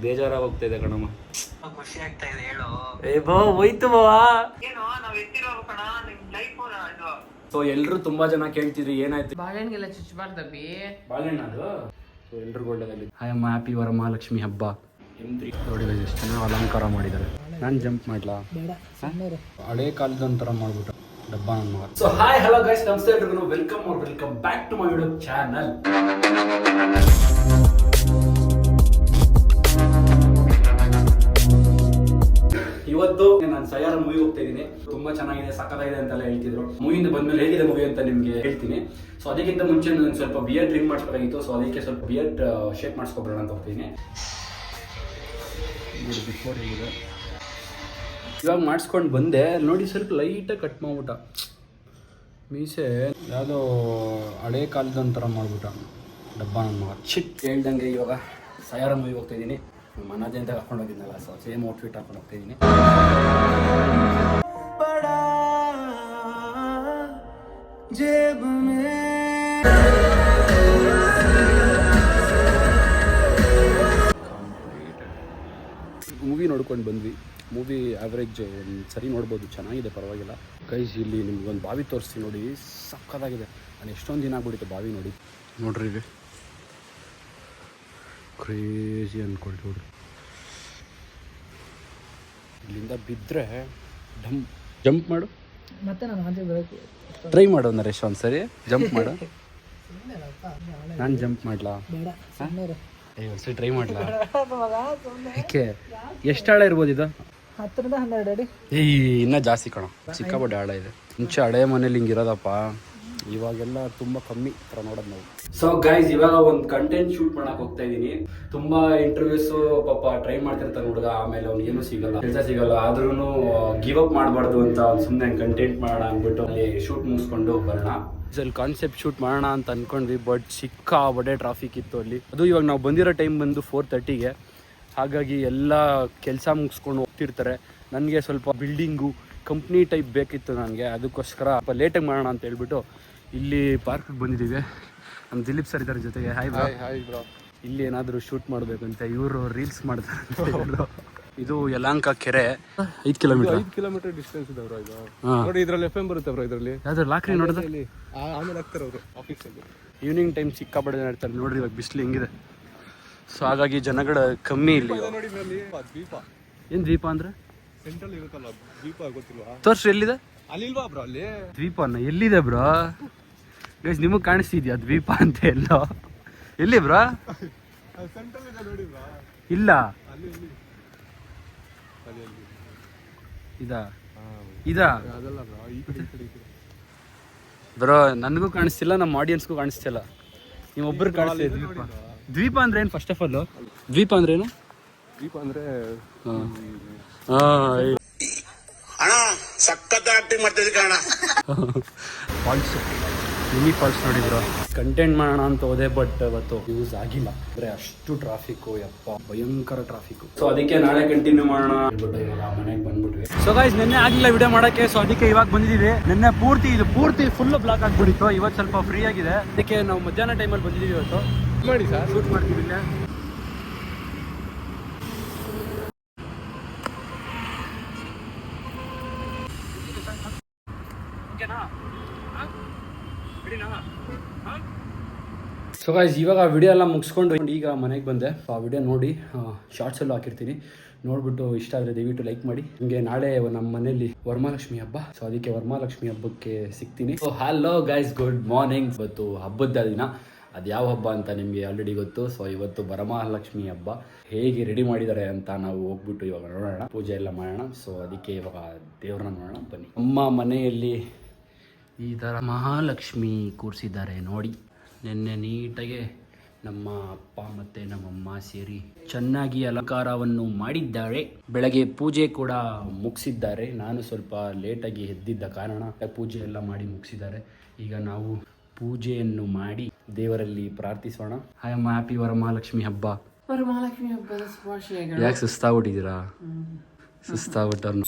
ಬೇಜಾರಾಗಿ ಹೋಗ್ತಾ ಇದೆ ಕಣಮ್ಮ. ಖುಷಿ ಆಗ್ತಾ ಇದೆ ಹೇಳು. ಏ ಬಾ ಹೋಯ್ತು ಬಾ. ಏನು ನಾವ್ ಎತ್ತಿರೋ ಕಣ ನಿಮ್ ಲೈಫ್ ಇದು. ಸೊ ಎಲ್ರು ತುಂಬಾ ಜನ ಕೇಳ್ತಿದ್ರಿ ಏನಾಯ್ತು ಬಾಳೆಹಣ್ಣಿಗೆಲ್ಲ ಚುಚ್ಚಬಾರ್ದಬ್ಬಿ. ಬಾಳೆಹಣ್ಣು ಅದು. ಸೊ ಎಲ್ರಿಗೂ ಒಳ್ಳೆದಾಗಲಿ. ಐ ಆಮ್ ಹ್ಯಾಪಿ ವರಮಹಾಲಕ್ಷ್ಮಿ ಹಬ್ಬ. M3 ನೋಡಿ ಎಷ್ಟು ಚೆನ್ನಾಗಿ ಅಲಂಕಾರ ಮಾಡಿದ್ದಾರೆ. ನಾನು ಜಂಪ್ ಮಾಡ್ಲಾ? ಹಳೆ ಕಾಲದ ಒಂಥರ ಮಾಡ್ಬಿಟ್ಟು ಡಬ್ಬ ನನ್ನ ಮಗ. ಸೊ ಹಾಯ್ ಹಲೋ ಗೈಸ್, ನಮಸ್ತೆ ಎಲ್ರಿಗೂ. Welcome back to my YouTube channel. ಇವತ್ತು ನಾನು ಸಯಾರ ಮೂವಿ ಹೋಗ್ತಾ ಇದ್ದೀನಿ. ತುಂಬಾ ಚೆನ್ನಾಗಿದೆ, ಸಕ್ಕತ್ತಾಗಿದೆ ಅಂತೆಲ್ಲ ಹೇಳ್ತಿದ್ರು. ಮೂವಿಯಿಂದ ಬಂದ್ಮೇಲೆ ಹೇಗಿದೆ ಮೂವಿ ಅಂತ ನಿಮ್ಗೆ ಹೇಳ್ತೀನಿ. ಸೊ ಅದಕ್ಕಿಂತ ಮುಂಚೆ ನಾನು ಸ್ವಲ್ಪ ಬಿಯರ್ಡ್ ಡ್ರಿಂಕ್ ಮಾಡಿಸ್ಬೇಕಾಗಿತ್ತು. ಸೊ ಅದಕ್ಕೆ ಸ್ವಲ್ಪ ಬಿಯರ್ಡ್ ಶೇಪ್ ಮಾಡಿಸ್ಕೊಬರೋಣ ಅಂತ ಹೋಗ್ತೀನಿ. ಇವಾಗ ಮಾಡಿಸ್ಕೊಂಡು ಬಂದೆ ನೋಡಿ, ಸ್ವಲ್ಪ ಲೈಟಾಗಿ ಕಟ್ ಮಾಡ್ಬಿಟ್ಟ ಮೀಸೆ. ಯಾವುದೋ ಹಳೆ ಕಾಲದ ಒಂಥರ ಮಾಡ್ಬಿಟ್ಟ ಡಬ್ಬ ನನ್ನ ಮಗ. ಚಿಟ್ ಹೇಳ್ದಂಗೆ ಇವಾಗ ಸಯಾರ ಮೂವಿ ಹೋಗ್ತಾ ಇದ್ದೀನಿ. ಮನಜೆ ಅಂತ ಹಾಕೊಂಡು ಹೋಗಿದ್ನಲ್ಲ, ಸೊ ಸೇಮ್ ಔಟ್ಫಿಟ್ ಹಾಕೊಂಡು ಹೋಗ್ತಾ ಇದ್ದೀನಿ. ಮೂವಿ ನೋಡ್ಕೊಂಡು ಬಂದ್ವಿ. ಮೂವಿ ಆವ್ರೇಜ್ ಒಂದು ಸರಿ ನೋಡ್ಬೋದು, ಚೆನ್ನಾಗಿದೆ, ಪರವಾಗಿಲ್ಲ. ಗೈಸ್ ಇಲ್ಲಿ ನಿಮ್ಗೊಂದು ಬಾವಿ ತೋರಿಸ್ತೀನಿ ನೋಡಿ, ಸಕ್ಕತ್ತಾಗಿದೆ. ನಾನು ಎಷ್ಟೊಂದು ದಿನ ಆಗ್ಬಿಟ್ಟಿತ್ತು ಬಾವಿ ನೋಡಿ. ನೋಡ್ರಿ ಇಲ್ಲಿ ಕ್ರೇಜಿ ಅಂದ್ಕೊಳ್ರಿ ನೋಡ್ರಿ. ಇಲ್ಲಿಂದ ಬಿದ್ದರೆ ಜಂಪ್ ಮಾಡು. ಮತ್ತೆ ನಾನು ಟ್ರೈ ಮಾಡು ನರೇಶ್ ಒಂದ್ಸರಿ ಜಂಪ್ ಮಾಡು. ನಾನು ಜಂಪ್ ಮಾಡ್ಲಾ? ಒಂದ್ಸರಿ ಟ್ರೈ ಮಾಡ್ಲಾ? ಯಾಕೆ ಎಷ್ಟು ಆಳ ಇರ್ಬೋದು ಇದು? 10ರಿಂದ 12 ಅಡಿ. ಇನ್ನೂ ಜಾಸ್ತಿ ಕಣ, ಸಿಕ್ಕಾಪಟ್ಟೆ ಆಳ ಇದೆ. ಮುಂಚೆ ಹಳೆ ಮನೇಲಿ ಹಿಂಗಿರೋದಪ್ಪ, ಇವಾಗೆಲ್ಲ ತುಂಬ ಕಮ್ಮಿ ಥರ ನೋಡೋದು ನಾವು. ಸೊ ಗೈಸ್ ಇವಾಗ ಒಂದು ಕಂಟೆಂಟ್ ಶೂಟ್ ಮಾಡಕ್ಕೆ ಹೋಗ್ತಾ ಇದ್ದೀನಿ. ತುಂಬಾ ಇಂಟರ್ವ್ಯೂಸು ಪಾಪ ಟ್ರೈ ಮಾಡ್ತಿರ್ತಾನೆ ಹುಡುಗ, ಆಮೇಲೆ ಅವ್ನು ಏನೂ ಸಿಗಲ್ಲ, ಕೆಲಸ ಸಿಗಲ್ಲ. ಆದ್ರೂ ಗಿವ್ ಅಪ್ ಮಾಡಬಾರ್ದು ಅಂತ ಅವ್ನು ಸುಮ್ಮನೆ ಕಂಟೆಂಟ್ ಮಾಡೋಣ ಅಂದ್ಬಿಟ್ಟು ಅಲ್ಲಿ ಶೂಟ್ ಮುಗಿಸ್ಕೊಂಡು ಬರೋಣ. ಅಲ್ಲಿ ಕಾನ್ಸೆಪ್ಟ್ ಶೂಟ್ ಮಾಡೋಣ ಅಂತ ಅಂದ್ಕೊಂಡ್ವಿ, ಬಟ್ ಸಿಕ್ಕಾಪಟ್ಟೆ ಟ್ರಾಫಿಕ್ ಇತ್ತು ಅಲ್ಲಿ. ಅದು ಇವಾಗ ನಾವು ಬಂದಿರೋ ಟೈಮ್ ಬಂದು 4:30ಗೆ. ಹಾಗಾಗಿ ಎಲ್ಲ ಕೆಲಸ ಮುಗಿಸ್ಕೊಂಡು ಹೋಗ್ತಿರ್ತಾರೆ. ನನಗೆ ಸ್ವಲ್ಪ ಬಿಲ್ಡಿಂಗು ಕಂಪ್ನಿ ಟೈಪ್ ಬೇಕಿತ್ತು ನನಗೆ, ಅದಕ್ಕೋಸ್ಕರ ಸ್ವಲ್ಪ ಲೇಟಾಗಿ ಮಾಡೋಣ ಅಂತ ಹೇಳ್ಬಿಟ್ಟು ಇಲ್ಲಿ ಪಾರ್ಕಿಗೆ ಬಂದಿದ್ದೀವಿ. ನಮ್ಮ ದಿಲೀಪ್ ಸರ್ ಇದ್ದಾರೆ ಜೊತೆಗೆ. Hi bro. ಇಲ್ಲಿ ಏನಾದರೂ ಶೂಟ್ ಮಾಡಬೇಕಂತ ಇವರು ರೀಲ್ಸ್ ಮಾಡ್ತಾರೆ. ಇದು ಯಲಹಂಕ ಕೆರೆ 5 ಕಿಲೋಮೀಟರ್ ಡಿಸ್ಟೆನ್ಸ್ ಇದೆ ಬ್ರೋ. ಇದು ನೋಡಿ, ಇದರಲ್ಲಿ FM ಬರುತ್ತೆ ಬ್ರೋ. ಇದರಲ್ಲಿ ಯಾವ್ದು ಲಾಕ್ರಿ ನೋಡಿದ್ರೆ ಆಮೇಲೆ ಹಾಕ್ತಾರೆ ಅವರು ಆಫೀಸಲ್ಲಿ. ಈವ್ನಿಂಗ್ ಟೈಮ್ ಸಿಕ್ಕಾಪಟ್ಟೆ ಜನ ಇರ್ತಾರೆ ನೋಡ್ರಿ. ಇವಾಗ ಬಿಸಿಲು ಹೆಂಗಿದೆ, ಸೊ ಹಾಗಾಗಿ ಜನಗಳ ಕಮ್ಮಿ ಇಲ್ಲಿ. ನೋಡಿ ಇದರಲ್ಲಿ ದ್ವೀಪ. ಏನು ದ್ವೀಪ ಅಂದ್ರೆ? ಸೆಂಟ್ರಲ್ ಇರುತ್ತಲ್ಲ ದ್ವೀಪ, ಗೊತ್ತಿಲ್ವಾ? ತೋರ್ಸ್ರಿ ಎಲ್ಲಿದೆ ಅಲ್ಲಿ? ಇಲ್ವಾ ಬ್ರೋ ಅಲ್ಲಿ ದ್ವೀಪನ? ಎಲ್ಲಿದೆ ಬ್ರೋ? ಗೈಸ್ ನಿಮಗೆ ಕಾಣಿಸ್ತಿದ್ಯಾ ದ್ವೀಪ ಅಂತ? ಎಲ್ಲೋ ಎಲ್ಲಿ ಬ್ರೋ? ಸೆಂಟ್ರಲ್ ಇದೆ ನೋಡಿ ಬ್ರೋ. ಇಲ್ಲ, ಅಲ್ಲಿ ಅಲ್ಲಿ ಅಲ್ಲಿ ಅಲ್ಲಿ ಇದಾ ಅದಲ್ಲ ಬ್ರೋ, ಈ ಕಡೆ ಬ್ರೋ. ನನಗೂ ಕಾಣಿಸ್ತಿಲ್ಲ, ನಮ್ಮ ಆಡಿಯನ್ಸ್ಗೂ ಕಾಣಿಸ್ತಿಲ್ಲ. ನೀವೊಬ್ಬರು ಕಾಣಿಸ್ತೀವಿ. ದ್ವೀಪ ದ್ವೀಪ ಅಂದ್ರೆ ಏನು? ಫಸ್ಟ್ ಆಫ್ ಆಲ್ ದ್ವೀಪ ಅಂದ್ರೆ ಏನು? ದ್ವೀಪ ಅಂದ್ರೆ ಅಣ್ಣ ಸಖತ್ ಆಕ್ಟಿಂಗ್ ಮಾಡ್ತಿದ್ದೆ ಕಣ. ಫಾಲ್ಸ್, ಮಿನಿ ಫಾಲ್ಸ್ ನೋಡಿದ್ರು. ಕಂಟೆಂಟ್ ಮಾಡೋಣ ಅಂತ ಹೋದೆ, ಬಟ್ ಅವತ್ತು ಯೂಸ್ ಆಗಿಲ್ಲ. ಅಂದ್ರೆ ಅಷ್ಟು ಟ್ರಾಫಿಕ್ಕು, ಯಪ್ಪ ಭಯಂಕರ ಟ್ರಾಫಿಕ್. ಸೊ ಅದಕ್ಕೆ ನಾಳೆ ಕಂಟಿನ್ಯೂ ಮಾಡೋಣ ಹೇಳ್ಬಿಟ್ಟು ಇವಾಗ ಮನೆಗೆ ಬಂದ್ಬಿಟ್ವಿ. ಸೊ ಗೈಸ್ ನಿನ್ನೆ ಆಗಿಲ್ಲ ವಿಡಿಯೋ ಮಾಡೋಕ್ಕೆ, ಸೊ ಅದಕ್ಕೆ ಇವಾಗ ಬಂದಿದ್ದೀವಿ. ನಿನ್ನೆ ಪೂರ್ತಿ ಫುಲ್ ಬ್ಲಾಕ್ ಆಗ್ಬಿಟ್ಟಿತ್ತು. ಇವತ್ತು ಸ್ವಲ್ಪ ಫ್ರೀ ಆಗಿದೆ, ಅದಕ್ಕೆ ನಾವು ಮಧ್ಯಾಹ್ನ ಟೈಮಲ್ಲಿ ಬಂದಿದ್ದೀವಿ. ಇವತ್ತು ಮಾಡಿ ಸರ್, ಶೂಟ್ ಮಾಡ್ತೀವಿ ಇಲ್ಲೇ. ಸೊ ಗೈಸ್ ಇವಾಗ ವಿಡಿಯೋ ಎಲ್ಲ ಮುಗಿಸ್ಕೊಂಡು ಈಗ ಮನೆಗೆ ಬಂದೆ. ಆ ವಿಡಿಯೋ ನೋಡಿ ಶಾರ್ಟ್ಸಲ್ಲೂ ಹಾಕಿರ್ತೀನಿ, ನೋಡ್ಬಿಟ್ಟು ಇಷ್ಟ ಆದರೆ ದಯವಿಟ್ಟು ಲೈಕ್ ಮಾಡಿ. ನಿಮಗೆ ನಾಳೆ ನಮ್ಮ ಮನೇಲಿ ವರಮಹಾಲಕ್ಷ್ಮಿ ಹಬ್ಬ, ಸೊ ಅದಕ್ಕೆ ವರಮಹಾಲಕ್ಷ್ಮಿ ಹಬ್ಬಕ್ಕೆ ಸಿಗ್ತೀನಿ. So hello guys, good morning. ಇವತ್ತು ಹಬ್ಬದ ದಿನ, ಅದು ಯಾವ ಹಬ್ಬ ಅಂತ ನಿಮಗೆ ಆಲ್ರೆಡಿ ಗೊತ್ತು. ಸೊ ಇವತ್ತು ವರಮಹಾಲಕ್ಷ್ಮಿ ಹಬ್ಬ. ಹೇಗೆ ರೆಡಿ ಮಾಡಿದ್ದಾರೆ ಅಂತ ನಾವು ಹೋಗ್ಬಿಟ್ಟು ಇವಾಗ ನೋಡೋಣ, ಪೂಜೆ ಎಲ್ಲ ಮಾಡೋಣ. ಸೊ ಅದಕ್ಕೆ ಇವಾಗ ದೇವ್ರನ್ನ ನೋಡೋಣ ಬನ್ನಿ. ನಮ್ಮ ಮನೆಯಲ್ಲಿ ಈ ಥರ ಮಹಾಲಕ್ಷ್ಮಿ ಕೂರಿಸಿದ್ದಾರೆ ನೋಡಿ. ನಿನ್ನೆ ನೀಟಾಗೆ ನಮ್ಮ ಅಪ್ಪ ಮತ್ತು ನಮ್ಮಮ್ಮ ಸೇರಿ ಚೆನ್ನಾಗಿ ಅಲಂಕಾರವನ್ನು ಮಾಡಿದ್ದಾರೆ. ಬೆಳಗ್ಗೆ ಪೂಜೆ ಕೂಡ ಮುಗಿಸಿದ್ದಾರೆ. ನಾನು ಸ್ವಲ್ಪ ಲೇಟಾಗಿ ಎದ್ದಿದ್ದ ಕಾರಣ ಪೂಜೆ ಎಲ್ಲ ಮಾಡಿ ಮುಗಿಸಿದ್ದಾರೆ. ಈಗ ನಾವು ಪೂಜೆಯನ್ನು ಮಾಡಿ ದೇವರಲ್ಲಿ ಪ್ರಾರ್ಥಿಸೋಣ. ಐ ಆಮ್ ಹ್ಯಾಪಿ ವರಮಹಾಲಕ್ಷ್ಮಿ ಹಬ್ಬ. ವರಮಹಾಲಕ್ಷ್ಮಿ ಹಬ್ಬದ ಶುಭಾಶಯಗಳು. ಯಾಕೆ ಸುಸ್ತಾಗ್ಬಿಟ್ಟಿದ್ದೀರಾ? ಸುಸ್ತಾಗ್ಬಿಟ್ಟವ್ರು.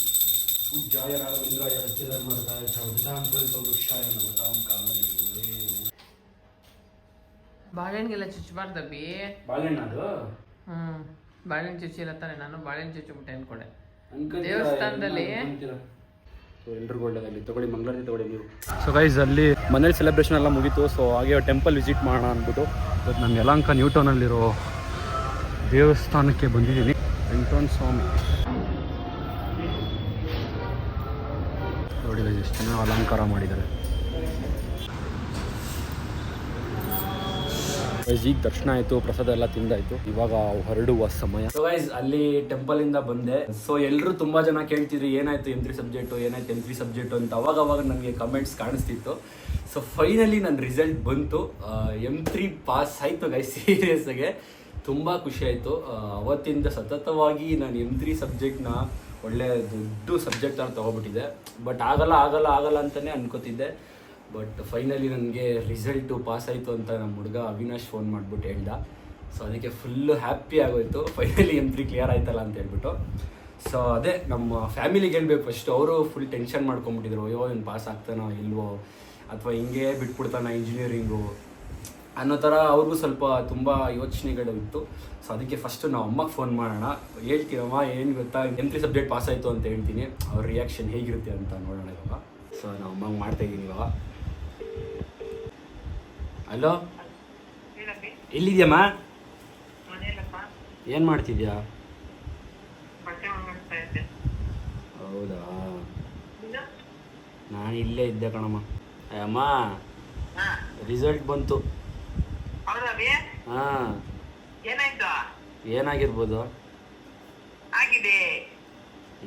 ಬಾಳೆಹಣ್ಣಿಗೆಲ್ಲ ಚುಚ್ಚಬಾರ್ದಬ್ಬಿ. ಬಾಳೆಹಣ್ಣು ಅದು. ಬಾಳೆಹಣ್ಣು ಚುಚ್ಚಿಲ್ಲ ತಾನೆ, ನಾನು ಬಾಳೆಹಣ್ಣು ಚುಚ್ಚಿಬಿಟ್ಟೆ ಅನ್ಕೊಂಡೆ. ಅನ್ಕೊಂತೀರಾ? ದೇವಸ್ಥಾನದಲ್ಲಿ ಸೊ ಎಲ್ರಿಗೂ ಒಳ್ಳೆಯದಾಗಲಿ. ತಗೊಳ್ಳಿ, ಮಂಗಳಾರತಿ ತಗೊಳ್ಳಿ ನೀವು. ಸೊ ಗೈಸ್, ಅಲ್ಲಿ ಮನೇಲಿ ಸೆಲೆಬ್ರೇಷನ್ ಎಲ್ಲ ಮುಗೀತು. ಸೊ ಹಾಗೆ ಟೆಂಪಲ್ ವಿಸಿಟ್ ಮಾಡೋಣ ಅಂದ್ಬಿಟ್ಟು ಇವತ್ತು ನಾನು ಯಲಹಂಕ ನ್ಯೂ ಟೌನಲ್ಲಿರೋ ದೇವಸ್ಥಾನಕ್ಕೆ ಬಂದಿದ್ದೀನಿ. ವೆಂಕಟೇಶ್ವರ ಸ್ವಾಮಿ ನೋಡಿ guys, ಎಷ್ಟು ಚೆನ್ನಾಗಿ ಅಲಂಕಾರ ಮಾಡಿದ್ದಾರೆ. ಈಗ ದರ್ಶನ ಆಯಿತು, ಪ್ರಸಾದ ಎಲ್ಲ ತಿಂದಾಯ್ತು, ಇವಾಗ ಹೊರಡುವ ಸಮಯ. ಸೊ ಗೈಸ್, ಅಲ್ಲಿ ಟೆಂಪಲ್ ಇಂದ ಬಂದೆ. ಸೊ ಎಲ್ಲರೂ ತುಂಬಾ ಜನ ಕೇಳ್ತಿದ್ರು ಏನಾಯ್ತು M3 ಸಬ್ಜೆಕ್ಟು, ಏನಾಯ್ತು M3 ಸಬ್ಜೆಕ್ಟು ಅಂತ. ಅವಾಗ ನನಗೆ ಕಮೆಂಟ್ಸ್ ಕಾಣಿಸ್ತಿತ್ತು. ಸೊ ಫೈನಲಿ ನನ್ನ ರಿಸಲ್ಟ್ ಬಂತು, M3 ಪಾಸ್ ಆಯಿತು ಗೈಸ್. ಸೀರಿಯಸ್ ಆಗಿ ತುಂಬ ಖುಷಿ ಆಯಿತು. ಅವತ್ತಿಂದ ಸತತವಾಗಿ ನಾನು M3 ಸಬ್ಜೆಕ್ಟ್ನ ಒಳ್ಳೆ ದೊಡ್ಡ ಸಬ್ಜೆಕ್ಟ್ ಅಂತ ತೊಗೊಬಿಟ್ಟಿದ್ದೆ. ಬಟ್ ಆಗಲ್ಲ ಅಂತಲೇ ಅನ್ಕೋತಿದ್ದೆ. ಬಟ್ ಫೈನಲಿ ನನಗೆ ರಿಸಲ್ಟು ಪಾಸ್ ಆಯಿತು ಅಂತ ನಮ್ಮ ಹುಡುಗ ಅವಿನಾಶ್ ಫೋನ್ ಮಾಡಿಬಿಟ್ಟು ಹೇಳ್ದ. ಸೊ ಅದಕ್ಕೆ ಫುಲ್ಲು ಹ್ಯಾಪಿ ಆಗೋಯ್ತು, ಫೈನಲಿ M3 ಕ್ಲಿಯರ್ ಆಯ್ತಲ್ಲ ಅಂತ ಹೇಳ್ಬಿಟ್ಟು. ಸೊ ಅದೇ ನಮ್ಮ ಫ್ಯಾಮಿಲಿಗೆ ಹೇಳ್ಬೇಕು ಫಸ್ಟ್. ಅವರು ಫುಲ್ ಟೆನ್ಷನ್ ಮಾಡ್ಕೊಂಬಿಟ್ಟಿದ್ರು, ಅಯ್ಯೋ ಇವ್ನು ಪಾಸ್ ಆಗ್ತಾನೋ ಇಲ್ವೋ, ಅಥವಾ ಹಿಂಗೆ ಬಿಟ್ಬಿಡ್ತಾನ ಇಂಜಿನಿಯರಿಂಗು ಅನ್ನೋ ಥರ ಅವ್ರಿಗೂ ಸ್ವಲ್ಪ ತುಂಬ ಯೋಚನೆಗಳು ಇತ್ತು. ಸೊ ಅದಕ್ಕೆ ಫಸ್ಟು ನಾವು ಅಮ್ಮಗೆ ಫೋನ್ ಮಾಡೋಣ, ಹೇಳ್ತೀನಮ್ಮ ಏನು ಗೊತ್ತಾ M3 ಸಬ್ಜೆಕ್ಟ್ ಪಾಸ್ ಆಯಿತು ಅಂತ ಹೇಳ್ತೀನಿ, ಅವ್ರ ರಿಯಾಕ್ಷನ್ ಹೇಗಿರುತ್ತೆ ಅಂತ ನೋಡೋಣ ಇವಾಗ. ಸೊ ನಾವು ಅಮ್ಮಗೆ ಮಾಡ್ತಾಯಿದ್ದೀನಿ ಇವಾಗ. ಹಲೋ, ಎಲ್ಲಿದ್ಯಮ್ಮ? ಏನು ಮಾಡ್ತಿದ್ಯಾ? ಹೌದಾ, ನಾನು ಇಲ್ಲೇ ಇದ್ದೆ ಕಣಮ್ಮ. ಅಮ್ಮ ರಿಸಲ್ಟ್ ಬಂತು. ಹಾಂ, ಏನಾಗಿರ್ಬೋದು?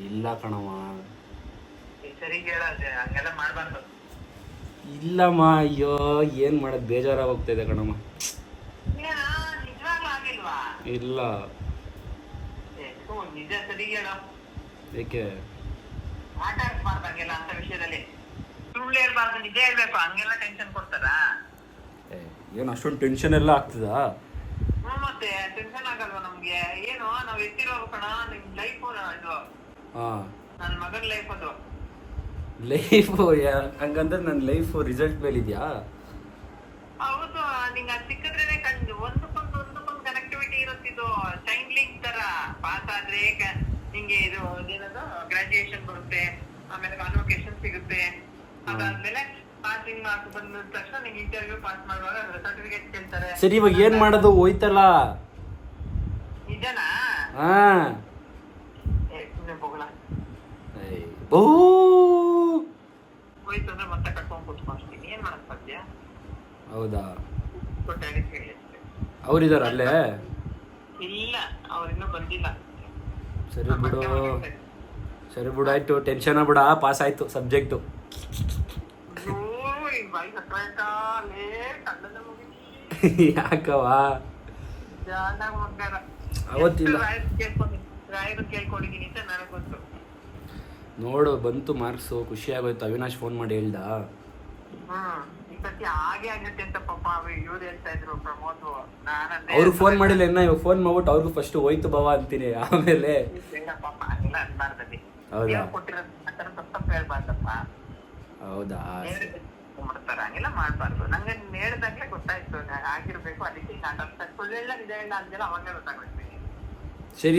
ಇಲ್ಲ ಕಣಮ್ಮ. ಇಲ್ಲಮ್ಮ, ಅಯ್ಯೋ ಏನು ಮಾಡೋದು, ಬೇಜಾರಾಗಿ ಹೋಗ್ತಾಯಿದೆ ಕಣಮ್ಮ. ಇಲ್ಲ, ಏಕೆ? ಏನು ಅಷ್ಟೊಂದು ಟೆನ್ಷನ್ ಎಲ್ಲ ಆಗ್ತದಾ? ಮತ್ತೆ ಟೆನ್ಷನ್ ಆಗಲ್ವಾ ನಮ್ಗೆ? ಏನು ನಾವ್ ಎತ್ತಿರೋ ಕಣ ನಿಮ್ ಲೈಫ್ ಇದು, ನನ್ನ ಮಗನ್ ಲೈಫ್ ಅದು. ಲೈಫು ಹಂಗಂದ್ರೆ ನನ್ನ ಲೈಫು ರಿಸಲ್ಟ್ ಮೇಲೆ ಇದೆಯಾ? ಹೌದು, ನಿಂಗೆ ಅದು ಸಿಕ್ಕಿದ್ರೇನೆ ಒಂದಕ್ಕೊಂದು ಕನೆಕ್ಟಿವಿಟಿ ಇರುತ್ತಿದ್ದು. ಚೈನ್ ಲಿಂಕ್ ತರ ಪಾಸ್ ಆದ್ರೆ ನಿಂಗೆ ಇದು ಏನದು ಗ್ರಾಜುಯೇಷನ್ ಬರುತ್ತೆ, ಆಮೇಲೆ ಕಾನ್ವೊಕೇಶನ್ ಸಿಗುತ್ತೆ. ಅದಾದ್ಮೇಲೆ ಪಾಸಿಂಗ್ ಮಾರ್ಕ್ಸ್ ಬಂದ ತಕ್ಷಣ ನಿಂಗೆ ಇಂಟರ್ವ್ಯೂ ಪಾಸ್ ಮಾಡುವಾಗ ಸರ್ಟಿಫಿಕೇಟ್ ಕೇಳ್ತಾರೆ. ಸರಿ, ಇವಾಗ ಏನು ಮಾಡೋದು? ಹೋಯ್ತಲ್ಲ. ನಿಜನಾ? ಹಾಂ, ಸುಮ್ಮನೆ ಹೋಗಲ್ಲ. ಹೋಯ್ತು ಅಂದ್ರೆ ಮತ್ತೆ ಕಟ್ಕೊಂಡ್ ಕೂತ್ಕೊಂಡ್ತೀನಿ, ಏನ್ ಮಾಡಕ್ ಸಾಧ್ಯ? ಹೌದಾ? ಕೊಟ್ಟಾಗಿ ಹೇಳಿ. ಅವ್ರಿದಾರ ಅಲ್ಲೇ? ಇಲ್ಲ, ಅವ್ರಿನ್ನೂ ಬಂದಿಲ್ಲ. ಸರಿ ಬಿಡು ಆಯ್ತು, ಟೆನ್ಷನ್ ಬಿಡ, ಪಾಸ್ ಆಯ್ತು ಸಬ್ಜೆಕ್ಟು. ಯಾಕವಾ? ಅವತ್ತಿಲ್ಲ ಕೇಳ್ಕೊಂಡಿದೀನಿ ಅಂತ ನನಗೆ ಗೊತ್ತು. ನೋಡು, ಬಂತು ಮಾರ್ಕ್ಸು, ಖುಷಿ ಆಗೋಯ್ತು. ಅವಿನಾಶ್ ಫೋನ್ ಮಾಡಿ ಹೇಳ್ದ. ಈ ಸತಿ ಹಾಗೆ ಆಗುತ್ತೆ ಅಂತ ಪಾಪ ಇವ್ರು ಹೇಳ್ತಾ ಇದ್ರು, ಪ್ರಮೋದ್. ಅವ್ರಿಗೆ ಫೋನ್ ಮಾಡಿಲ್ಲ ಇನ್ನ, ಇವಾಗ ಫೋನ್ ಮಾಡ್ಬಿಟ್ಟು ಅವ್ರಿಗೂ ಫಸ್ಟ್ ಹೋಯ್ತು ಬಾವ ಅಂತೀನಿ, ಆಮೇಲೆ ಪಾಪ ಹಂಗೆಲ್ಲ ಅನ್ಬಾರ್ದಲ್ಲಿ. ಕೊಟ್ಟಿರೋದು ತಪ್ಪು ಹೇಳ್ಬಾರ್ದಪ್ಪ. ಹೌದಾ? ಮಾಡ್ತಾರ, ಹಂಗೆಲ್ಲ ಮಾಡ್ಬಾರ್ದು. ನಂಗೆ ಹೇಳ್ದಾಗ್ಲೇ ಗೊತ್ತಾಯ್ತು ಆಗಿರ್ಬೇಕು. ಅದಕ್ಕೆ ಸುಳ್ಳು ಇಲ್ಲ ನಿಜ ಇಲ್ಲ ಅಂತೆಲ್ಲ ಅವಾಗಲೇ ಗೊತ್ತಾಗ್ಬಿಡ್ತೀನಿ.